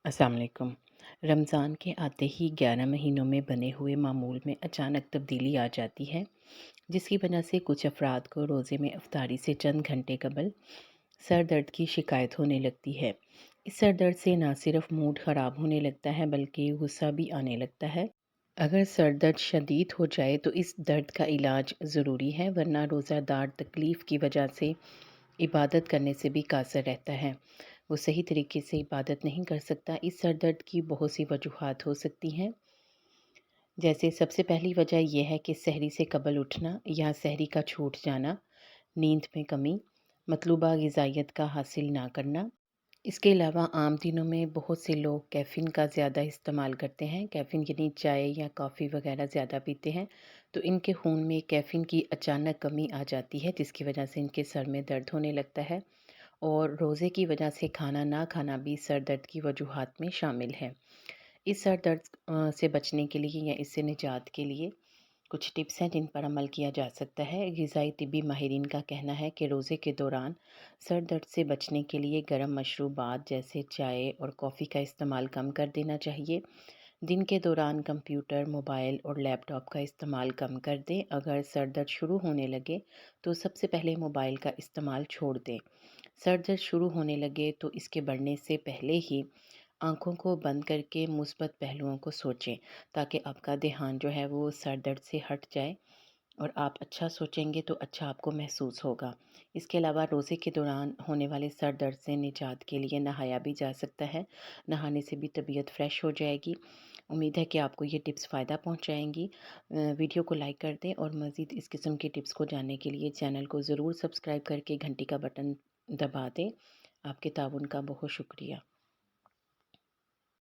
अस्सलाम वालेकुम। रमज़ान के आते ही 11 महीनों में बने हुए मामूल में अचानक तब्दीली आ जाती है, जिसकी वजह से कुछ अफराद को रोज़े में इफ्तारी से चंद घंटे कबल सर दर्द की शिकायत होने लगती है। इस सर दर्द से ना सिर्फ मूड ख़राब होने लगता है बल्कि गुस्सा भी आने लगता है। अगर सर दर्द शदीद हो जाए तो इस दर्द का इलाज ज़रूरी है, वरना रोज़ादार तकलीफ़ की वजह से इबादत करने से भी कासिर रहता है। वो सही तरीके से इबादत नहीं कर सकता। इस सर दर्द की बहुत सी वजूहात हो सकती हैं। जैसे सबसे पहली वजह यह है कि सहरी से कबल उठना या सहरी का छूट जाना, नींद में कमी, मतलूबा ग़िज़ाइयत का हासिल ना करना। इसके अलावा आम दिनों में बहुत से लोग कैफ़ीन का ज़्यादा इस्तेमाल करते हैं। कैफ़ीन यानी चाय या कॉफ़ी वग़ैरह ज़्यादा पीते हैं, तो इनके खून में कैफ़ीन की अचानक कमी आ जाती है, जिसकी वजह से इनके सर में दर्द होने लगता है। और रोज़े की वजह से खाना ना खाना भी सर दर्द की वजूहात में शामिल है। इस सर दर्द से बचने के लिए या इससे निजात के लिए कुछ टिप्स हैं जिन पर अमल किया जा सकता है। ग़िज़ाई तिब्बी माहिरीन का कहना है कि रोज़े के दौरान सर दर्द से बचने के लिए गर्म मशरूबात जैसे चाय और कॉफ़ी का इस्तेमाल कम कर देना चाहिए। दिन के दौरान कंप्यूटर, मोबाइल और लैपटॉप का इस्तेमाल कम कर दें। अगर सर दर्द शुरू होने लगे तो सबसे पहले मोबाइल का इस्तेमाल छोड़ दें। सर दर्द शुरू होने लगे तो इसके बढ़ने से पहले ही आँखों को बंद करके मुस्बत पहलुओं को सोचें, ताकि आपका ध्यान जो है वो सर दर्द से हट जाए और आप अच्छा सोचेंगे तो अच्छा आपको महसूस होगा। इसके अलावा रोज़े के दौरान होने वाले सर दर्द से निजात के लिए नहाया भी जा सकता है। नहाने से भी तबीयत फ़्रेश हो जाएगी। उम्मीद है कि आपको ये टिप्स फ़ायदा पहुँचाएँगी। वीडियो को लाइक कर दें और मज़ीद इस किस्म की टिप्स को जानने के लिए चैनल को ज़रूर सब्सक्राइब करके घंटी का बटन दबा दें। आपके ताउन का बहुत शुक्रिया।